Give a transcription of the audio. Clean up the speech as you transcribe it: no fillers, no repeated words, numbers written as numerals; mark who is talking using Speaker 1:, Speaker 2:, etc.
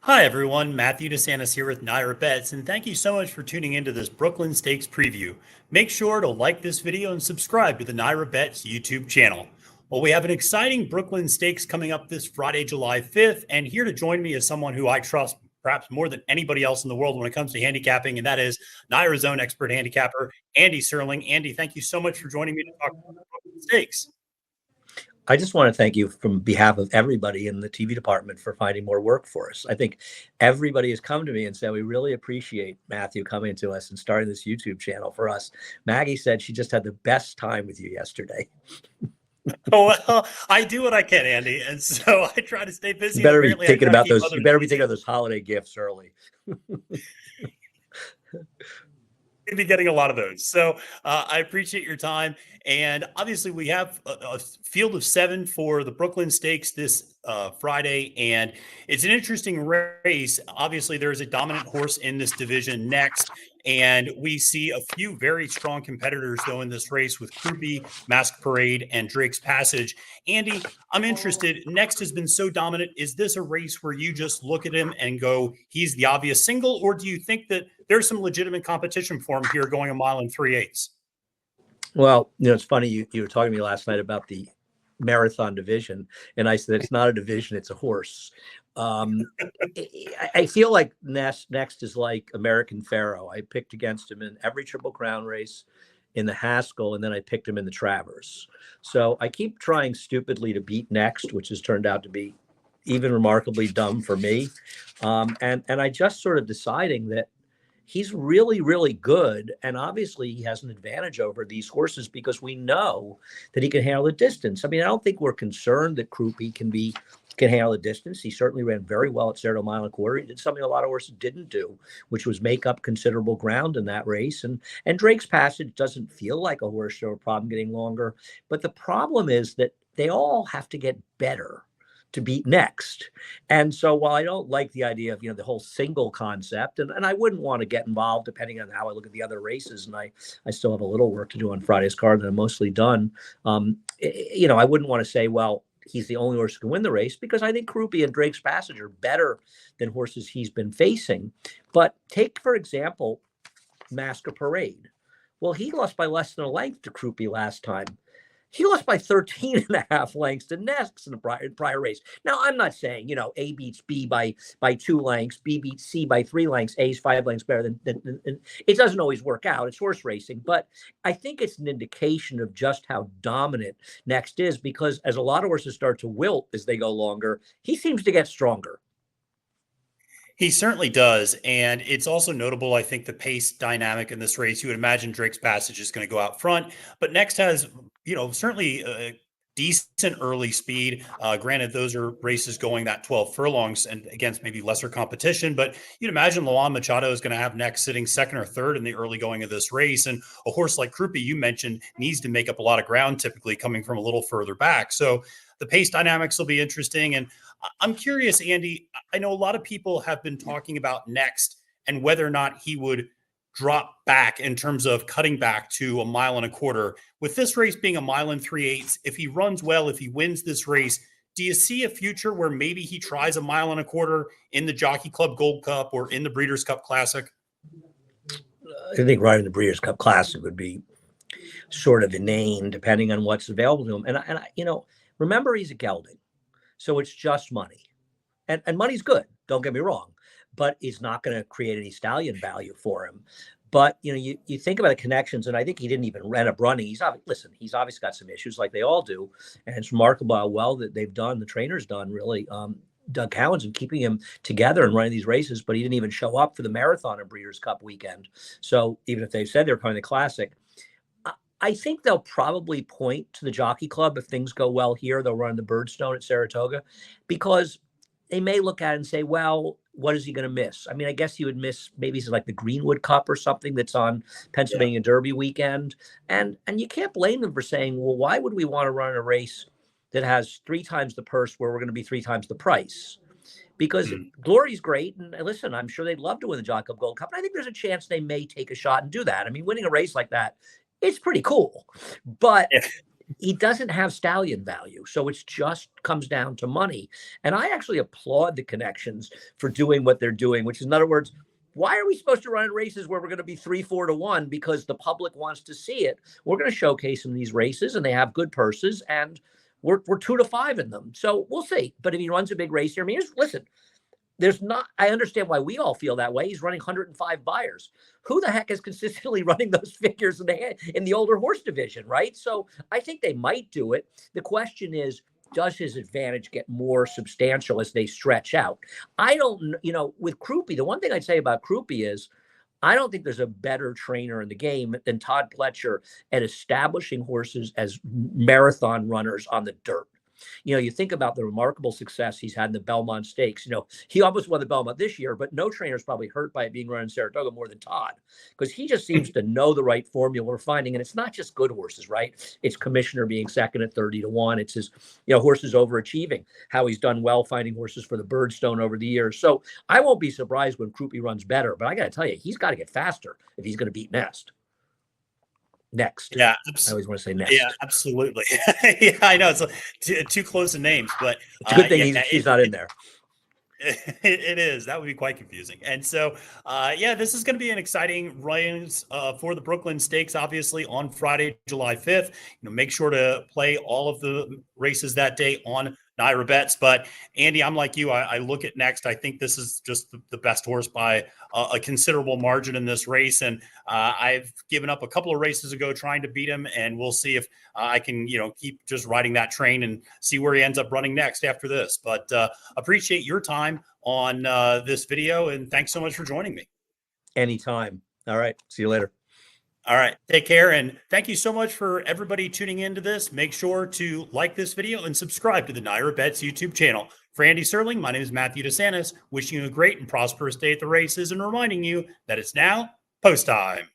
Speaker 1: Hi, everyone. Matthew DeSantis here with NYRA Bets, and thank you so much for tuning into this Brooklyn Stakes preview. Make sure to like this video and subscribe to the NYRA Bets YouTube channel. Well, we have an exciting Brooklyn Stakes coming up this Friday, July 5th, and here to join me is someone who I trust perhaps more than anybody else in the world when it comes to handicapping, and that is NYRA's own expert handicapper, Andy Serling. Andy, thank you so much for joining me to talk about the Brooklyn Stakes.
Speaker 2: I just want to thank you from behalf of everybody in the TV department for finding more work for us. I think everybody has come to me and said, we really appreciate Matthew coming to us and starting this YouTube channel for us. Maggie said she just had the best time with you yesterday.
Speaker 1: Oh, well, I do what I can, Andy, and so I try to stay busy.
Speaker 2: You better be thinking about those. You better be thinking of those holiday gifts early.
Speaker 1: We'll be getting a lot of those. So I appreciate your time. And obviously, we have a field of 7 for the Brooklyn Stakes this Friday. And it's an interesting race. Obviously, there's a dominant horse in this division next. And we see a few very strong competitors, though, in this race with Krupe, Mask Parade, and Drake's Passage. Andy, I'm interested. Next has been so dominant. Is this a race where you just look at him and go, he's the obvious single? Or do you think that there's some legitimate competition for him here going 1 mile and 3/8?
Speaker 2: Well, it's funny. You were talking to me last night about the marathon division, and I said it's not a division, it's a horse. I feel like next is like American Pharaoh. I picked against him in every Triple Crown race, in the Haskell, and then I picked him in the Travers. So I keep trying stupidly to beat next, which has turned out to be even remarkably dumb for me. And I just sort of deciding that he's really, really good. And obviously he has an advantage over these horses because we know that he can handle the distance. I mean, I don't think we're concerned that Krupe can handle the distance. He certainly ran very well at Cerro Mile and Quarter. He did something a lot of horses didn't do, which was make up considerable ground in that race. And Drake's Passage doesn't feel like a horse show problem getting longer. But the problem is that they all have to get better to beat next. And so while I don't like the idea of, the whole single concept, and I wouldn't want to get involved depending on how I look at the other races, and I still have a little work to do on Friday's card that I'm mostly done. I wouldn't want to say, well, he's the only horse who can win the race, because I think Krupe and Drake's Passage are better than horses he's been facing. But take, for example, Mask Parade. Well, he lost by less than a length to Krupe last time. He lost by 13.5 lengths to Next in the prior race. Now, I'm not saying, A beats B by 2 lengths, B beats C by 3 lengths, A's 5 lengths better than it doesn't always work out. It's horse racing. But I think it's an indication of just how dominant Next is, because as a lot of horses start to wilt as they go longer, he seems to get stronger.
Speaker 1: He certainly does. And it's also notable, I think, the pace dynamic in this race. You would imagine Drake's Passage is going to go out front, but Next has, certainly a decent early speed. Granted, those are races going that 12 furlongs and against maybe lesser competition, but you'd imagine Luan Machado is going to have Next sitting second or third in the early going of this race. And a horse like Krupe, you mentioned, needs to make up a lot of ground, typically coming from a little further back. So the pace dynamics will be interesting. And I'm curious, Andy, I know a lot of people have been talking about Next and whether or not he would drop back in terms of cutting back to 1.25 miles. With this race being 1 mile and 3/8, if he runs well, if he wins this race, do you see a future where maybe he tries 1.25 miles in the Jockey Club Gold Cup or in the Breeders' Cup Classic?
Speaker 2: I think riding the Breeders' Cup Classic would be sort of inane, depending on what's available to him. And remember, he's a gelding. So it's just money. And money's good, don't get me wrong, but it's not going to create any stallion value for him. But, you think about the connections, and I think he didn't even end up running. He's obviously got some issues like they all do. And it's remarkable how well that they've done, the trainer's done, really, Doug Cowan's, and keeping him together and running these races, but he didn't even show up for the marathon and Breeders' Cup weekend. So even if they said they're coming to the Classic, I think they'll probably point to the Jockey Club. If things go well here, they'll run the Birdstone at Saratoga, because they may look at it and say, well, what is he going to miss? I mean, I guess he would miss maybe like the Greenwood Cup or something that's on Pennsylvania Derby weekend. And you can't blame them for saying, well, why would we want to run a race that has 3 times the purse where we're going to be 3 times the price? Because Glory's great. And listen, I'm sure they'd love to win the Jockey Club Gold Cup. And I think there's a chance they may take a shot and do that. I mean, winning a race like that, it's pretty cool. But he doesn't have stallion value. So it's just comes down to money. And I actually applaud the connections for doing what they're doing, which is, in other words, why are we supposed to run races where we're going to be 3-4 to 1 because the public wants to see it? We're going to showcase them these races, and they have good purses, and we're 2 to 5 in them. So we'll see. But if he runs a big race here, I mean, listen, there's not, I understand why we all feel that way. He's running 105 buyers. Who the heck is consistently running those figures in the older horse division, right? So I think they might do it. The question is, does his advantage get more substantial as they stretch out? I don't, with Krupe, the one thing I'd say about Krupe is I don't think there's a better trainer in the game than Todd Pletcher at establishing horses as marathon runners on the dirt. You think about the remarkable success he's had in the Belmont Stakes. He almost won the Belmont this year, but no trainer's probably hurt by it being run in Saratoga more than Todd, because he just seems to know the right formula we're finding. And it's not just good horses, right? It's Commissioner being second at 30 to 1. It's his, horses overachieving, how he's done well finding horses for the Birdstone over the years. So I won't be surprised when Krupe runs better, but I got to tell you, he's got to get faster if he's going to beat Next.
Speaker 1: Yeah,
Speaker 2: I always want to say Next.
Speaker 1: Yeah, absolutely. Yeah, I know it's too close in names, but
Speaker 2: it's a good thing he's not in there.
Speaker 1: It is. That would be quite confusing. And so, this is going to be an exciting race for the Brooklyn Stakes, obviously, on Friday, July 5th. Make sure to play all of the races that day on NYRA Bets. But Andy, I'm like you. I look at Next. I think this is just the best horse by a considerable margin in this race. And I've given up a couple of races ago trying to beat him. And we'll see if I can, keep just riding that train and see where he ends up running next after this. But appreciate your time on this video. And thanks so much for joining me.
Speaker 2: Anytime. All right. See you later.
Speaker 1: All right. Take care. And thank you so much for everybody tuning into this. Make sure to like this video and subscribe to the NYRA Bets YouTube channel. For Andy Serling, my name is Matthew DeSantis, wishing you a great and prosperous day at the races and reminding you that it's now post time.